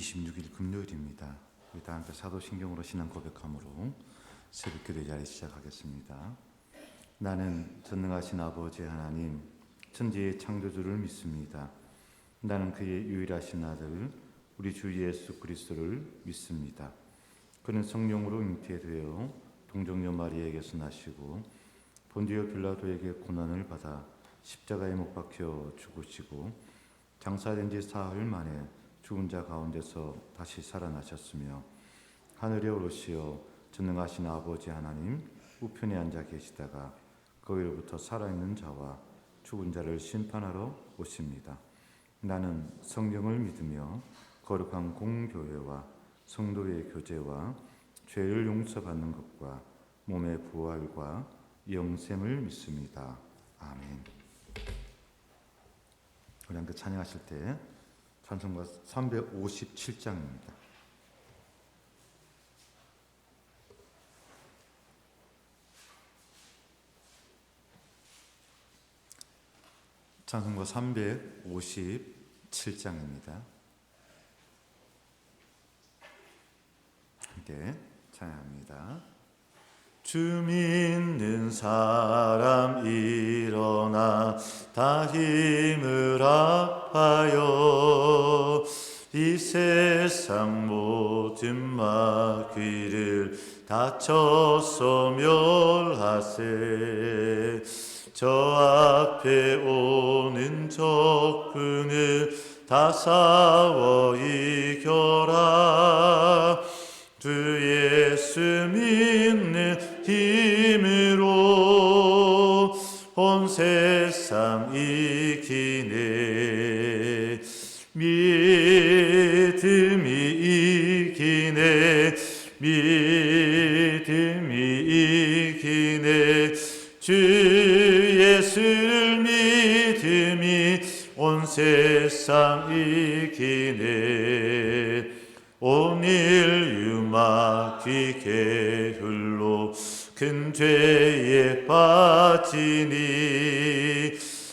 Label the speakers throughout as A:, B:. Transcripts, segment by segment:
A: 26일 금요일입니다. 우리 다 함께 사도신경으로 신앙 고백함으로 새벽기도 자리 시작하겠습니다. 나는 전능하신 아버지 하나님, 천지의 창조주를 믿습니다. 나는 그의 유일하신 아들, 우리 주 예수 그리스도를 믿습니다. 그는 성령으로 잉태되어 동정녀 마리아에게서 나시고 본디오 빌라도에게 고난을 받아 십자가에 못 박혀 죽으시고 장사된 지 사흘 만에 죽은 자 가운데서 다시 살아나셨으며 하늘에 오르시어 전능하신 아버지 하나님 우편에 앉아 계시다가 거기로부터 살아있는 자와 죽은 자를 심판하러 오십니다. 나는 성령을 믿으며 거룩한 공교회와 성도의 교제와 죄를 용서받는 것과 몸의 부활과 영생을 믿습니다. 아멘. 우리 함께 찬양하실 때 찬송가 357장입니다. 찬송가 357장입니다. 함께 찬양합니다. 주 믿는 사람 일어나 다 힘을 합하여 이 세상 모든 마귀를 다쳐서 멸하세. 저 앞에 오는 적군을 다 싸워 이겨라. 주 예수 믿는 힘으로 온 세상 이기네. 믿음이 이기네. 믿음이 이기네. 주 예수를 믿음이 온 세상 이기네. 온 인류 마귀 게을로 큰 죄에 빠지니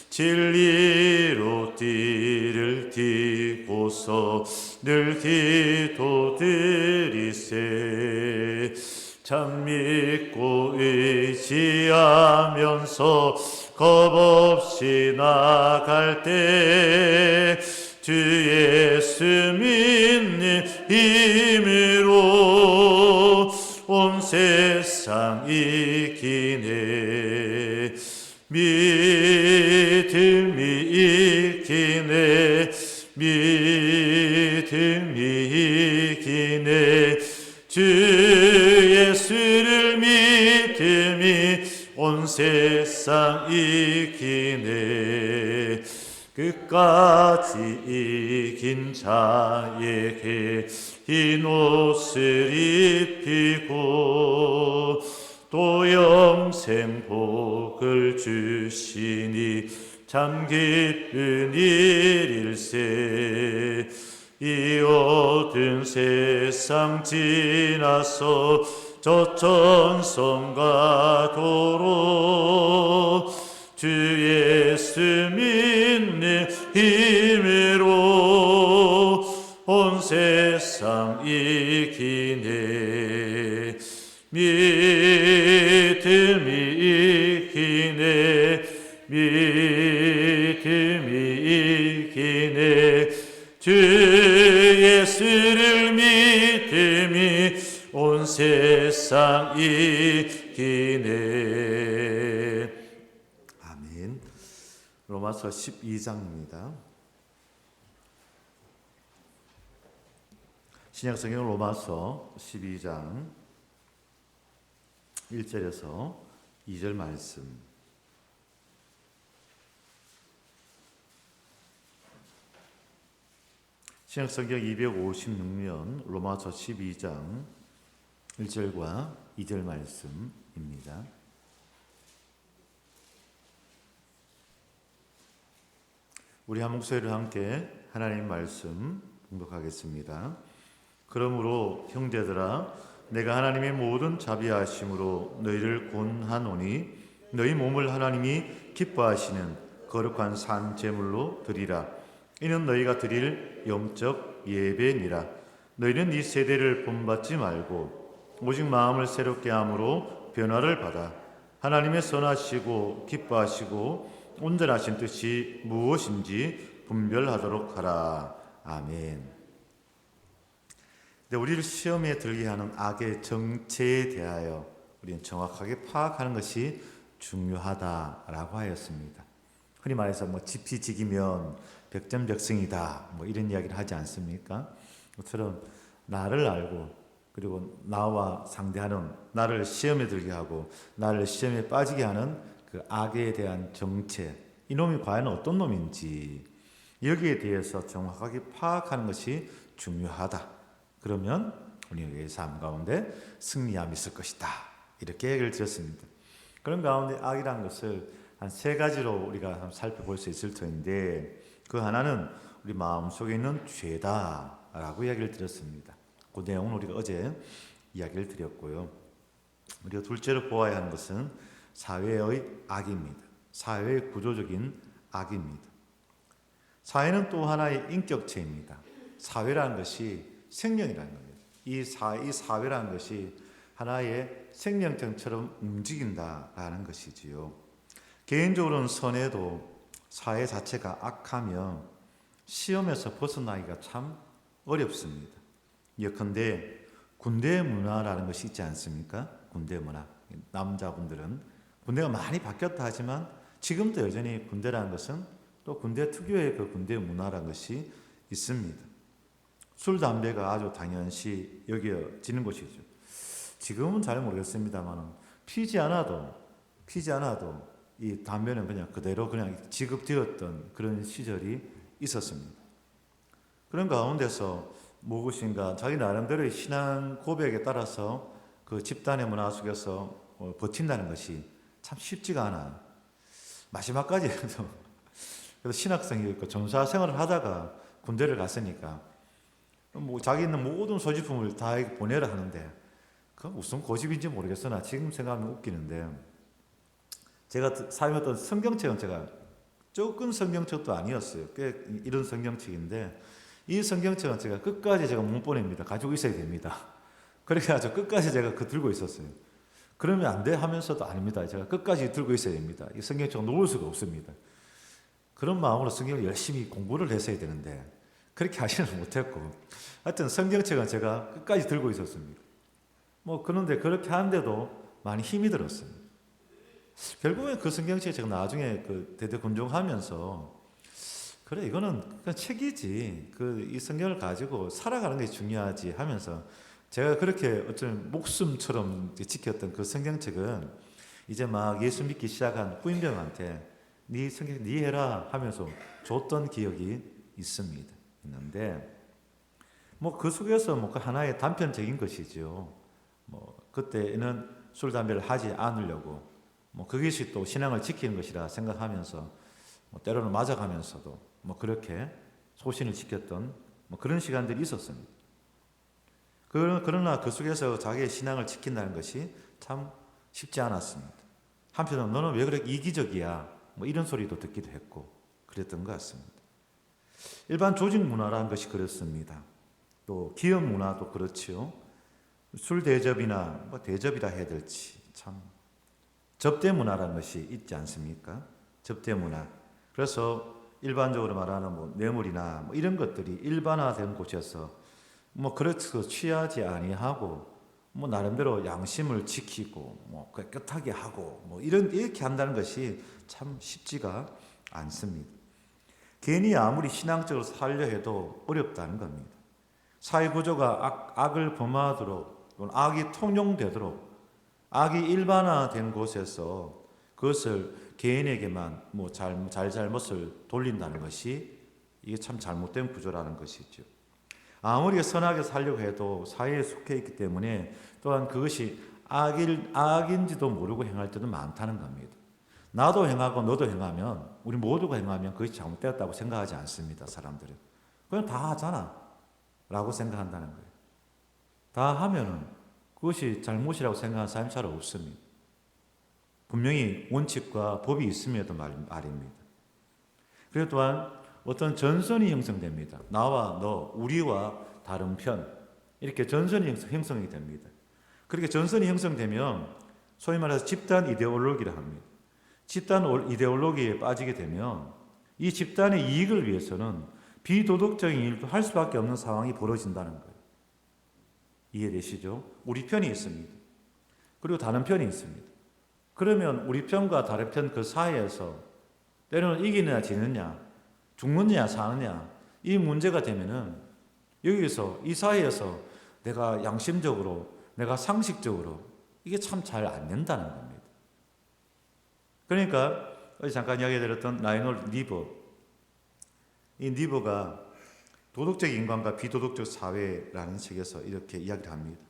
A: 진리로 띠를 띠고서 늘 기도드리세. 참 믿고 의지하면서 겁없이 나갈 때 주 예수 믿는 힘으로 온 세상 이기네. 믿음이 이기네. 믿음이 이기네. 주 예수를 믿음이 온 세상 이기네. 끝까지 이긴 자에게 흰 옷을 입히고 또 영생 복을 주시니 참 기쁜 일일세. 이 어두운 세상 지나서 저 천성과 도로 주 예수 믿는 힘으로 온 세상 이기네. 믿음이 이기네. 믿음이 이기네. 주 예수를 믿음이 온 세상 이기네. 아멘. 로마서 12장입니다. 신약성경 로마서 12장 1절에서 2절 말씀. 신약성경 256면 로마서 12장 1절과 2절 말씀입니다. 우리 한 목소리로 함께 하나님 말씀 봉독하겠습니다. 그러므로 형제들아, 내가 하나님의 모든 자비하심으로 너희를 권하노니 너희 몸을 하나님이 기뻐하시는 거룩한 산 제물로 드리라. 이는 너희가 드릴 영적 예배니라. 너희는 이 세대를 본받지 말고 오직 마음을 새롭게 함으로 변화를 받아 하나님의 선하시고 기뻐하시고 온전하신 뜻이 무엇인지 분별하도록 하라. 아멘. 우리를 시험에 들게 하는 악의 정체에 대하여 우리는 정확하게 파악하는 것이 중요하다라고 하였습니다. 흔히 말해서 지피지기면 백전백승이다 이런 이야기를 하지 않습니까? 그처럼 나를 알고 그리고 나와 상대하는 나를 시험에 들게 하고 나를 시험에 빠지게 하는 그 악에 대한 정체, 이놈이 과연 어떤 놈인지 여기에 대해서 정확하게 파악하는 것이 중요하다. 그러면 우리의 삶 가운데 승리함이 있을 것이다. 이렇게 얘기를 드렸습니다. 그런 가운데 악이라는 것을 한 세 가지로 우리가 한번 살펴볼 수 있을 터인데, 그 하나는 우리 마음속에 있는 죄다라고 이야기를 드렸습니다. 그 내용은 우리가 어제 이야기를 드렸고요. 우리가 둘째로 보아야 하는 것은 사회의 악입니다. 사회의 구조적인 악입니다. 사회는 또 하나의 인격체입니다. 사회라는 것이 생명이라는 겁니다. 이 사회라는 것이 하나의 생명체처럼 움직인다라는 것이지요. 개인적으로는 선해도 사회 자체가 악하면 시험에서 벗어나기가 참 어렵습니다. 예컨대 군대 문화라는 것이 있지 않습니까? 군대 문화. 남자분들은 군대가 많이 바뀌었다 하지만 지금도 여전히 군대라는 것은 또 군대 특유의 그 군대 문화라는 것이 있습니다. 술, 담배가 아주 당연시 여겨지는 것이죠. 지금은 잘 모르겠습니다만 피지 않아도 이 담배는 그냥 그대로 그냥 지급되었던 그런 시절이 있었습니다. 그런 가운데서 무엇인가 자기 나름대로의 신앙 고백에 따라서 그 집단의 문화 속에서 버틴다는 것이 참 쉽지가 않아. 마지막까지 해도 그래서 신학생이 있고 전사 생활을 하다가 군대를 갔으니까 자기 있는 모든 소지품을 다 보내라 하는데 그 무슨 고집인지 모르겠으나 지금 생각하면 웃기는데, 제가 사용했던 성경책은 제가 조금 성경책도 아니었어요. 꽤 이런 성경책인데 이 성경책은 제가 끝까지 제가 못 보냅니다. 가지고 있어야 됩니다. 그래가지고 끝까지 제가 들고 있었어요. 그러면 안 돼 하면서도 아닙니다. 제가 끝까지 들고 있어야 됩니다. 이 성경책은 놓을 수가 없습니다. 그런 마음으로 성경을 열심히 공부를 했어야 되는데 그렇게 하지는 못했고, 하여튼 성경책은 제가 끝까지 들고 있었습니다. 그런데 그렇게 하는데도 많이 힘이 들었어요. 결국엔 그 성경책이 제가 나중에 대대군종하면서 그래 이거는 그냥 책이지 이 성경을 가지고 살아가는 게 중요하지 하면서 제가 그렇게 어쩌면 목숨처럼 지켰던 그 성경책은 이제 막 예수 믿기 시작한 후임병한테 네 성경 네 해라 하면서 줬던 기억이 있는데 그 속에서 그 하나의 단편적인 것이죠. 그때는 술 담배를 하지 않으려고 그것이 또 신앙을 지키는 것이라 생각하면서 때로는 맞아가면서도 그렇게 소신을 지켰던 그런 시간들이 있었습니다. 그러나 그 속에서 자기의 신앙을 지킨다는 것이 참 쉽지 않았습니다. 한편으로는 너는 왜 그렇게 이기적이야 이런 소리도 듣기도 했고 그랬던 것 같습니다. 일반 조직 문화라는 것이 그렇습니다. 또 기업 문화도 그렇지요. 술 대접이나 대접이라 해야 될지 참 접대 문화라는 것이 있지 않습니까? 접대 문화. 그래서 일반적으로 말하는 뇌물이나 이런 것들이 일반화된 곳에서 그래서 취하지 아니하고 나름대로 양심을 지키고 깨끗하게 하고 이렇게 한다는 것이 참 쉽지가 않습니다. 괜히 아무리 신앙적으로 살려 해도 어렵다는 겁니다. 사회 구조가 악을 범하도록 악이 통용되도록 악이 일반화된 곳에서 그것을 개인에게만 잘못을 돌린다는 것이 이게 참 잘못된 구조라는 것이죠. 아무리 선하게 살려고 해도 사회에 속해 있기 때문에 또한 그것이 악인지도 모르고 행할 때도 많다는 겁니다. 나도 행하고 너도 행하면 우리 모두가 행하면 그것이 잘못되었다고 생각하지 않습니다. 사람들은 그냥 다 하잖아 라고 생각한다는 거예요. 다 하면은 그것이 잘못이라고 생각하는 사람이 잘 없습니다. 분명히 원칙과 법이 있음에도 말입니다. 그리고 또한 어떤 전선이 형성됩니다. 나와 너, 우리와 다른 편, 이렇게 전선이 형성이 됩니다. 그렇게 전선이 형성되면 소위 말해서 집단 이데올로기를 합니다. 집단 이데올로기에 빠지게 되면 이 집단의 이익을 위해서는 비도덕적인 일도 할 수밖에 없는 상황이 벌어진다는 거예요. 이해되시죠? 우리 편이 있습니다. 그리고 다른 편이 있습니다. 그러면 우리 편과 다른 편 그 사이에서 때로는 이기느냐 지느냐, 죽느냐 사느냐 이 문제가 되면은 여기서 이 사이에서 내가 양심적으로, 내가 상식적으로 이게 참 잘 안 된다는 겁니다. 그러니까 어제 잠깐 이야기 드렸던 라이놀드 니버, 이 니버가 도덕적 인간과 비도덕적 사회라는 책에서 이렇게 이야기를 합니다.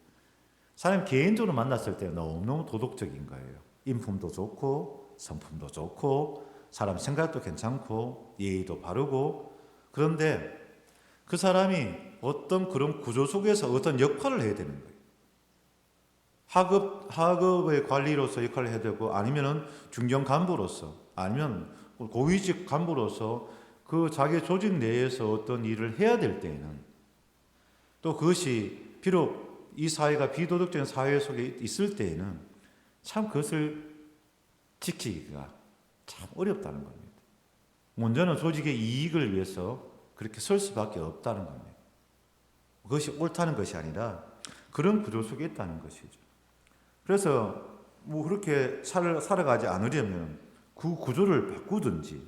A: 사람 개인적으로 만났을 때 너무너무 도덕적인 거예요. 인품도 좋고 성품도 좋고 사람 생각도 괜찮고 예의도 바르고, 그런데 그 사람이 어떤 그런 구조 속에서 어떤 역할을 해야 되는 거예요. 하급의 관리로서 역할을 해야 되고, 아니면은 중견 간부로서, 아니면 고위직 간부로서 그 자기 조직 내에서 어떤 일을 해야 될 때에는, 또 그것이 비록 이 사회가 비도덕적인 사회 속에 있을 때에는 참 그것을 지키기가 참 어렵다는 겁니다. 먼저는 조직의 이익을 위해서 그렇게 설 수밖에 없다는 겁니다. 그것이 옳다는 것이 아니라 그런 구조 속에 있다는 것이죠. 그래서 그렇게 살아가지 않으려면 그 구조를 바꾸든지,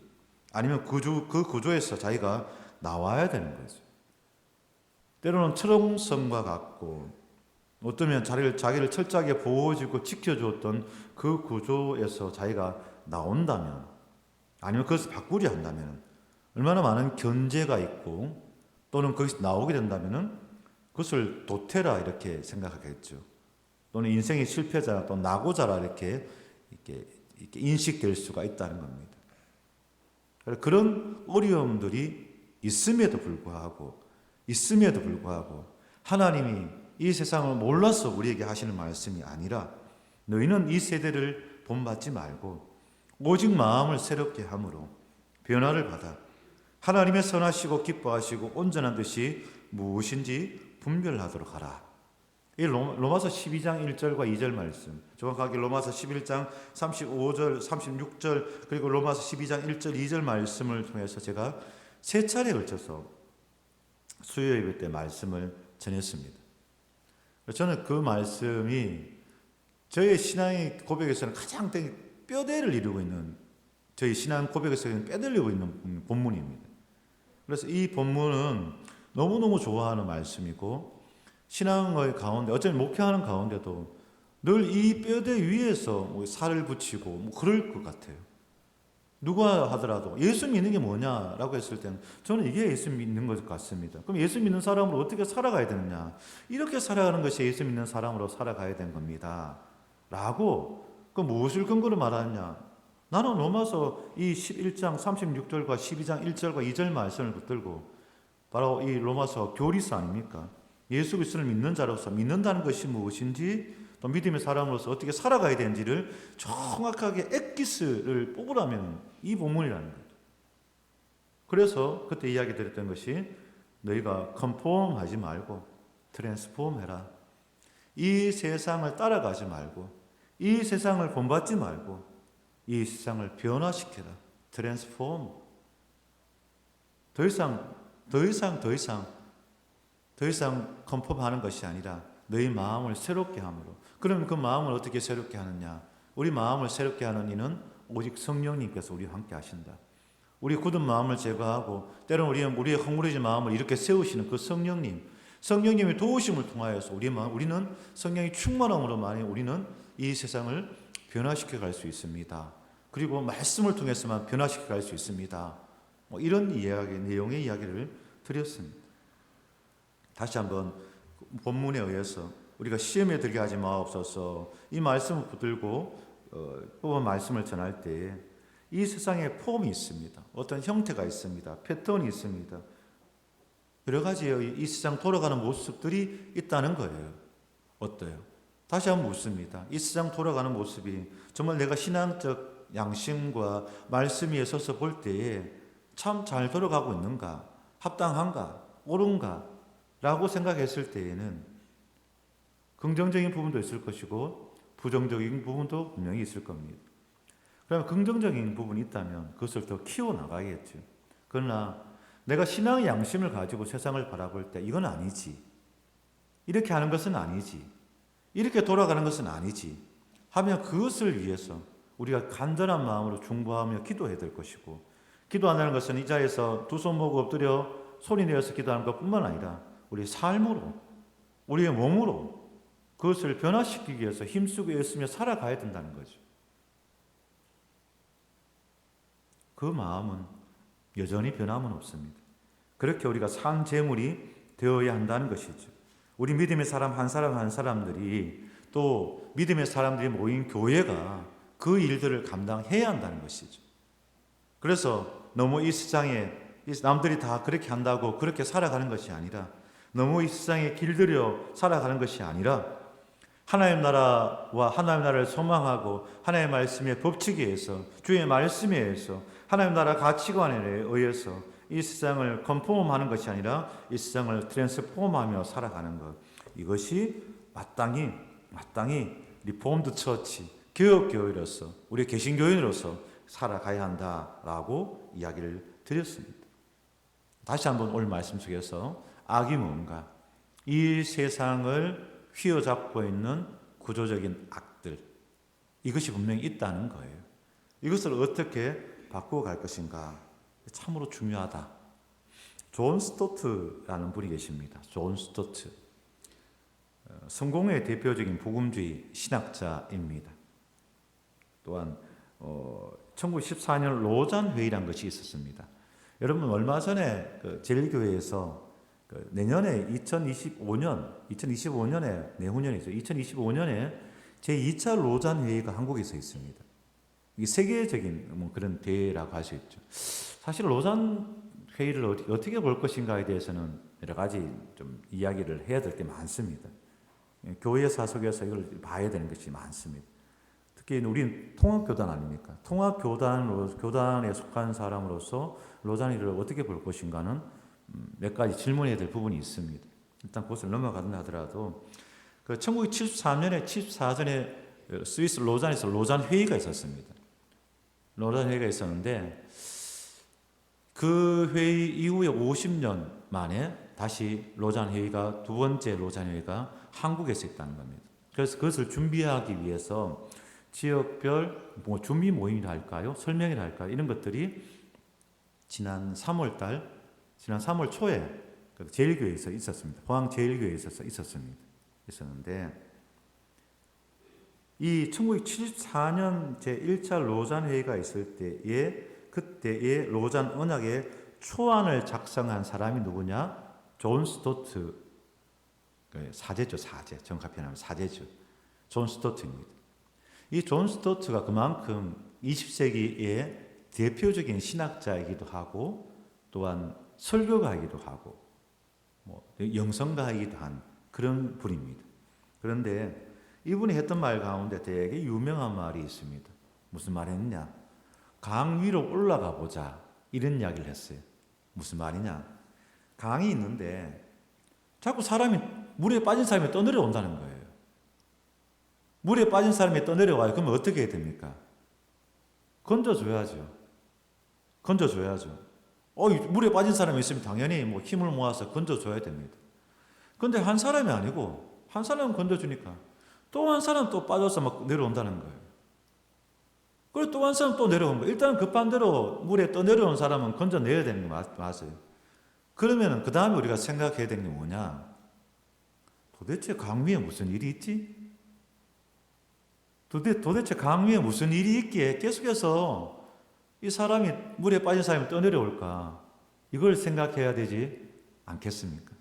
A: 아니면 그 구조에서 자기가 나와야 되는 거죠. 때로는 철옹성과 같고, 어쩌면 자기를 철저하게 보호해주고 지켜줬던 그 구조에서 자기가 나온다면, 아니면 그것을 바꾸려 한다면 얼마나 많은 견제가 있고, 또는 거기서 나오게 된다면 그것을 도태라 이렇게 생각하겠죠. 또는 인생의 실패자나 또 낙오자라 이렇게 인식될 수가 있다는 겁니다. 그런 어려움들이 있음에도 불구하고 하나님이 이 세상을 몰라서 우리에게 하시는 말씀이 아니라, 너희는 이 세대를 본받지 말고 오직 마음을 새롭게 함으로 변화를 받아 하나님의 선하시고 기뻐하시고 온전한 뜻이 무엇인지 분별하도록 하라. 이 로마서 12장 1절과 2절 말씀, 정확하게 로마서 11장 35절, 36절, 그리고 로마서 12장 1절, 2절 말씀을 통해서 제가 세 차례에 걸쳐서 수요 예배 때 말씀을 전했습니다. 저는 그 말씀이 저의 신앙의 고백에서는 가장 뼈대를 이루고 있는, 저희 신앙 고백에서는 뼈대를 있는 본문입니다. 그래서 이 본문은 너무너무 좋아하는 말씀이고, 신앙의 가운데, 어쩌면 목회하는 가운데도 늘 이 뼈대 위에서 살을 붙이고 그럴 것 같아요. 누가 하더라도 예수 믿는 게 뭐냐라고 했을 때는 저는 이게 예수 믿는 것 같습니다. 그럼 예수 믿는 사람으로 어떻게 살아가야 되느냐? 이렇게 살아가는 것이 예수 믿는 사람으로 살아가야 되는 겁니다. 라고 그 무엇을 근거로 말하느냐? 나는 로마서 이 11장 36절과 12장 1절과 2절 말씀을 붙들고 바로 이 로마서 교리서 아닙니까? 예수 그리스도를 믿는 자로서 믿는다는 것이 무엇인지, 또 믿음의 사람으로서 어떻게 살아가야 되는지를 정확하게 엑기스를 뽑으라면 이 본문이라는 거죠. 그래서 그때 이야기 드렸던 것이, 너희가 컨폼하지 말고 트랜스폼해라. 이 세상을 따라가지 말고, 이 세상을 본받지 말고 이 세상을 변화시켜라. 트랜스폼. 더 이상 컨펌하는 것이 아니라 너희 마음을 새롭게 함으로. 그러면 그 마음을 어떻게 새롭게 하느냐? 우리 마음을 새롭게 하는 이는 오직 성령님께서 우리와 함께 하신다. 우리 굳은 마음을 제거하고 때로는 우리의 허물어진 마음을 이렇게 세우시는 그 성령님의 도우심을 통하여서 우리는 성령의 충만함으로만 우리는 이 세상을 변화시켜 갈 수 있습니다. 그리고 말씀을 통해서만 변화시켜 갈 수 있습니다. 이런 내용의 이야기를 드렸습니다. 다시 한번 본문에 의해서 우리가 시험에 들게 하지 마옵소서, 이 말씀을 붙들고 뽑은 말씀을 전할 때 이 세상에 폼이 있습니다. 어떤 형태가 있습니다. 패턴이 있습니다. 여러 가지의 이 세상 돌아가는 모습들이 있다는 거예요. 어때요? 다시 한번 묻습니다. 이 세상 돌아가는 모습이 정말 내가 신앙적 양심과 말씀 위에 서서 볼 때에 참 잘 돌아가고 있는가, 합당한가, 옳은가 라고 생각했을 때에는 긍정적인 부분도 있을 것이고 부정적인 부분도 분명히 있을 겁니다. 그러면 긍정적인 부분이 있다면 그것을 더 키워나가야겠죠. 그러나 내가 신앙의 양심을 가지고 세상을 바라볼 때 이건 아니지, 이렇게 하는 것은 아니지, 이렇게 돌아가는 것은 아니지 하면 그것을 위해서 우리가 간절한 마음으로 중보하며 기도해야 될 것이고, 기도한다는 것은 이 자리에서 두 손 모고 엎드려 소리 내어서 기도하는 것뿐만 아니라 우리의 삶으로, 우리의 몸으로 그것을 변화시키기 위해서 힘쓰고 애쓰며 살아가야 된다는 거죠. 그 마음은 여전히 변함은 없습니다. 그렇게 우리가 산 제물이 되어야 한다는 것이죠. 우리 믿음의 사람 한 사람 한 사람들이, 또 믿음의 사람들이 모인 교회가 그 일들을 감당해야 한다는 것이죠. 그래서 너무 이 세상에 남들이 다 그렇게 한다고 그렇게 살아가는 것이 아니라, 너무 이 세상에 길들여 살아가는 것이 아니라, 하나님 나라와 하나님 나라를 소망하고 하나님의 말씀의 법칙에 의해서, 주의 말씀에 의해서, 하나님 나라 가치관에 의해서 이 세상을 컨폼하는 것이 아니라 이 세상을 트랜스폼하며 살아가는 것, 이것이 마땅히 리폼드 처치, 개혁교회로서, 우리 개신교인으로서 살아가야 한다라고 이야기를 드렸습니다. 다시 한번 오늘 말씀 속에서 악이 뭔가, 이 세상을 휘어잡고 있는 구조적인 악들, 이것이 분명히 있다는 거예요. 이것을 어떻게 바꾸어 갈 것인가 참으로 중요하다. 존 스토트라는 분이 계십니다. 존 스토트, 성공의 대표적인 복음주의 신학자입니다. 또한 1914년 로잔 회의란 것이 있었습니다. 여러분 얼마 전에 제일교회에서 내년에 2025년에 내후년이죠. 2025년에 제2차 로잔 회의가 한국에서 있습니다. 이게 세계적인 그런 대회라고 할 수 있죠. 사실 로잔 회의를 어떻게 볼 것인가에 대해서는 여러 가지 좀 이야기를 해야 될 게 많습니다. 교회사 속에서 이걸 봐야 되는 것이 많습니다. 특히 우리는 통합교단 아닙니까? 통합교단에 속한 사람으로서 로잔 회의를 어떻게 볼 것인가는 몇 가지 질문해야 될 부분이 있습니다. 일단 그것을 넘어가든가 하더라도 1973년에 74년에 스위스 로잔에서 로잔 회의가 있었습니다. 로잔 회의가 있었는데 그 회의 이후에 50년 만에 다시 로잔 회의가, 두 번째 로잔 회의가 한국에서 있다는 겁니다. 그래서 그것을 준비하기 위해서 지역별 준비 모임이라 할까요? 설명이라 할까요? 이런 것들이 지난 3월 초에 제일교회에서 있었습니다. 포항 제일교회에서 있었는데, 이 1974년 제1차 로잔 회의가 있을 때에, 그때의 로잔 언약의 초안을 작성한 사람이 누구냐? 존 스토트, 사제죠, 사제. 정확히 하면 사제죠. 존 스토트입니다. 이 존 스토트가 그만큼 20세기의 대표적인 신학자이기도 하고, 또한 설교가이기도 하고, 영성가이기도 한 그런 분입니다. 그런데 이분이 했던 말 가운데 되게 유명한 말이 있습니다. 무슨 말 했냐? 강 위로 올라가 보자, 이런 이야기를 했어요. 무슨 말이냐? 강이 있는데 자꾸 물에 빠진 사람이 떠내려온다는 거예요. 물에 빠진 사람이 떠내려와요. 그러면 어떻게 해야 됩니까? 건져줘야죠. 물에 빠진 사람이 있으면 당연히 힘을 모아서 건져줘야 됩니다. 그런데 한 사람이 아니고, 한 사람은 건져주니까 또 한 사람 또 빠져서 막 내려온다는 거예요. 그리고 또 한 사람 또 내려온 거예요. 일단 급한 대로 물에 떠내려온 사람은 건져내야 되는 게 맞아요. 그러면 그 다음에 우리가 생각해야 되는 게 뭐냐? 도대체 강 위에 무슨 일이 있지? 도대체 강 위에 무슨 일이 있기에 계속해서 이 사람이, 물에 빠진 사람이 떠내려올까? 이걸 생각해야 되지 않겠습니까?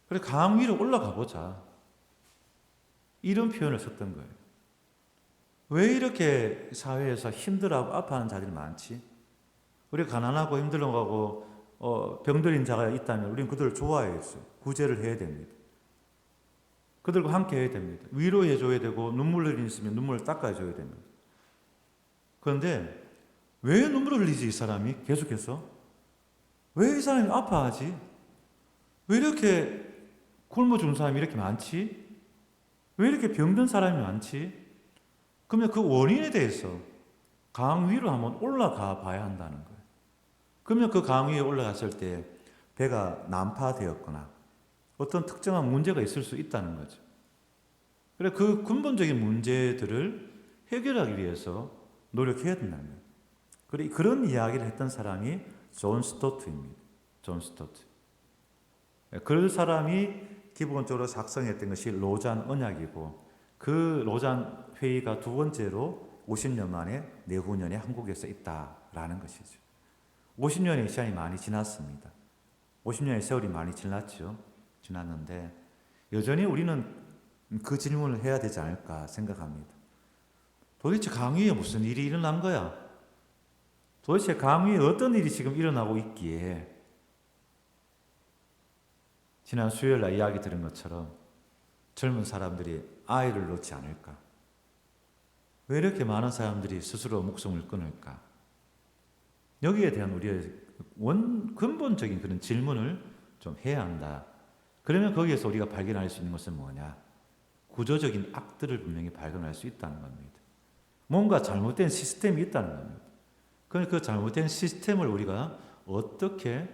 A: 그래, 강 위로 올라가 보자, 이런 표현을 썼던 거예요. 왜 이렇게 사회에서 힘들어하고 아파하는 자들이 많지? 우리 가난하고 힘들어하고 병들인 자가 있다면 우리는 그들을 좋아해야죠. 구제를 해야 됩니다. 그들과 함께 해야 됩니다. 위로해줘야 되고, 눈물 흘리는 있으면 눈물을 닦아줘야 됩니다. 그런데 왜 눈물을 흘리지 이 사람이 계속해서? 왜 이 사람이 아파하지? 왜 이렇게 굶어 죽는 사람이 이렇게 많지? 왜 이렇게 병든 사람이 많지? 그러면 그 원인에 대해서 강 위로 한번 올라가 봐야 한다는 거예요. 그러면 그 강 위에 올라갔을 때 배가 난파되었거나 어떤 특정한 문제가 있을 수 있다는 거죠. 그래 그 근본적인 문제들을 해결하기 위해서 노력해야 된다는 거예요. 그래 그런 이야기를 했던 사람이 존 스토트입니다. 존 스토트. 그 사람이 기본적으로 작성했던 것이 로잔 언약이고 그 로잔 회의가 두 번째로 50년 만에 내후년에 한국에서 있다라는 것이죠. 50년의 시간이 많이 지났습니다. 50년의 세월이 많이 지났죠. 지났는데 여전히 우리는 그 질문을 해야 되지 않을까 생각합니다. 도대체 강위에 무슨 일이 일어난 거야? 도대체 강위에 어떤 일이 지금 일어나고 있기에 지난 수요일 날 이야기 들은 것처럼 젊은 사람들이 아이를 놓지 않을까? 왜 이렇게 많은 사람들이 스스로 목숨을 끊을까? 여기에 대한 우리의 근본적인 그런 질문을 좀 해야 한다. 그러면 거기에서 우리가 발견할 수 있는 것은 뭐냐? 구조적인 악들을 분명히 발견할 수 있다는 겁니다. 뭔가 잘못된 시스템이 있다는 겁니다. 그 잘못된 시스템을 우리가 어떻게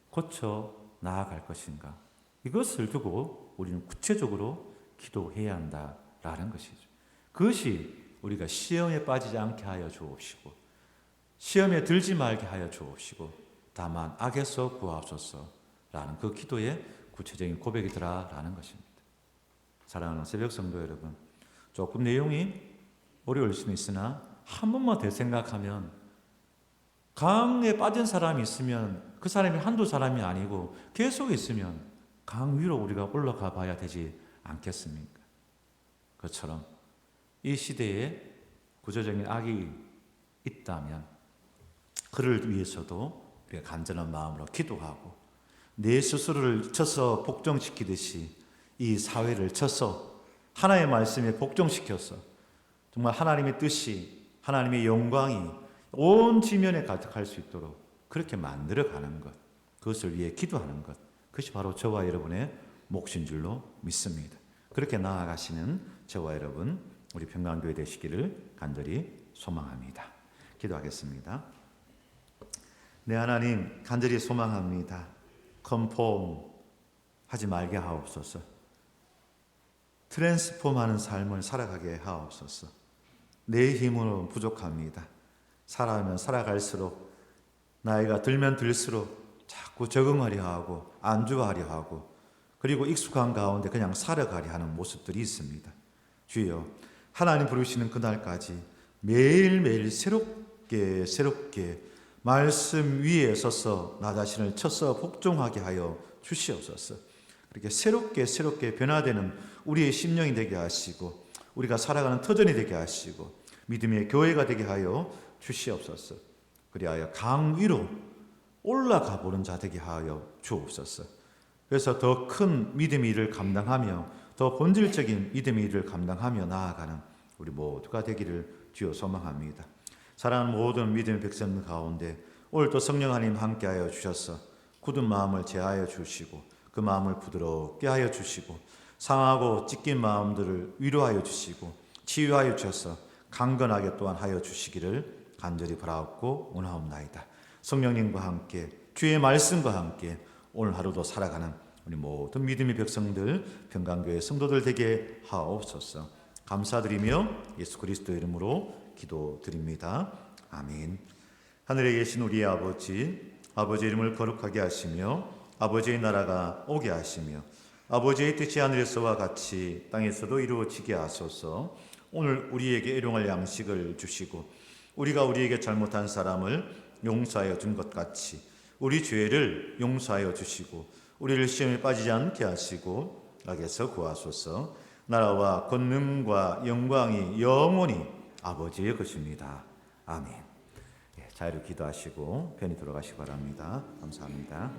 A: 고쳐 나아갈 것인가? 이것을 두고 우리는 구체적으로 기도해야 한다라는 것이죠. 그것이 우리가 시험에 빠지지 않게 하여 주옵시고 시험에 들지 말게 하여 주옵시고 다만 악에서 구하옵소서라는 그 기도의 구체적인 고백이더라라는 것입니다. 사랑하는 새벽 성도 여러분, 조금 내용이 어려울 수는 있으나 한 번만 더 생각하면 강에 빠진 사람이 있으면 그 사람이 한두 사람이 아니고 계속 있으면 강 위로 우리가 올라가 봐야 되지 않겠습니까? 그처럼 이 시대에 구조적인 악이 있다면 그를 위해서도 우리가 간절한 마음으로 기도하고 내 스스로를 쳐서 복종시키듯이 이 사회를 쳐서 하나님의 말씀에 복종시켜서 정말 하나님의 뜻이 하나님의 영광이 온 지면에 가득할 수 있도록 그렇게 만들어가는 것, 그것을 위해 기도하는 것, 그것이 바로 저와 여러분의 몫인 줄로 믿습니다. 그렇게 나아가시는 저와 여러분 우리 평강교회 되시기를 간절히 소망합니다. 기도하겠습니다. 네, 하나님 간절히 소망합니다. 컨폼하지 말게 하옵소서. 트랜스폼하는 삶을 살아가게 하옵소서. 내 힘으로 부족합니다. 살아가면 살아갈수록 나이가 들면 들수록 자꾸 적응하려 하고 안주하려 하고 그리고 익숙한 가운데 그냥 살아가려 하는 모습들이 있습니다. 주여, 하나님 부르시는 그날까지 매일매일 새롭게 말씀 위에 서서 나 자신을 쳐서 복종하게 하여 주시옵소서. 그렇게 새롭게 변화되는 우리의 심령이 되게 하시고 우리가 살아가는 터전이 되게 하시고 믿음의 교회가 되게 하여 주시옵소서. 그리하여 강 위로 올라가 보는 자 되게 하여 주옵소서. 그래서 더 큰 믿음의 일을 감당하며 더 본질적인 믿음의 일을 감당하며 나아가는 우리 모두가 되기를 주여 소망합니다. 사랑하는 모든 믿음의 백성들 가운데 오늘도 성령 하나님 함께하여 주셔서 굳은 마음을 제하여 주시고 그 마음을 부드럽게 하여 주시고 상하고 찢긴 마음들을 위로하여 주시고 치유하여 주셔서 강건하게 또한 하여 주시기를 간절히 바라옵고 원하옵나이다. 성령님과 함께 주의 말씀과 함께 오늘 하루도 살아가는 우리 모든 믿음의 백성들 평강교회 성도들 되게 하옵소서. 감사드리며 예수 그리스도 이름으로 기도드립니다. 아멘. 하늘에 계신 우리 아버지 이름을 거룩하게 하시며 아버지의 나라가 오게 하시며 아버지의 뜻이 하늘에서와 같이 땅에서도 이루어지게 하소서. 오늘 우리에게 일용할 양식을 주시고 우리가 우리에게 잘못한 사람을 용서하여 준 것 같이 우리 죄를 용서하여 주시고 우리를 시험에 빠지지 않게 하시고 악에서 구하소서. 나라와 권능과 영광이 영원히 아버지의 것입니다. 아멘. 자유로 기도하시고 편히 들어가시기 바랍니다. 감사합니다.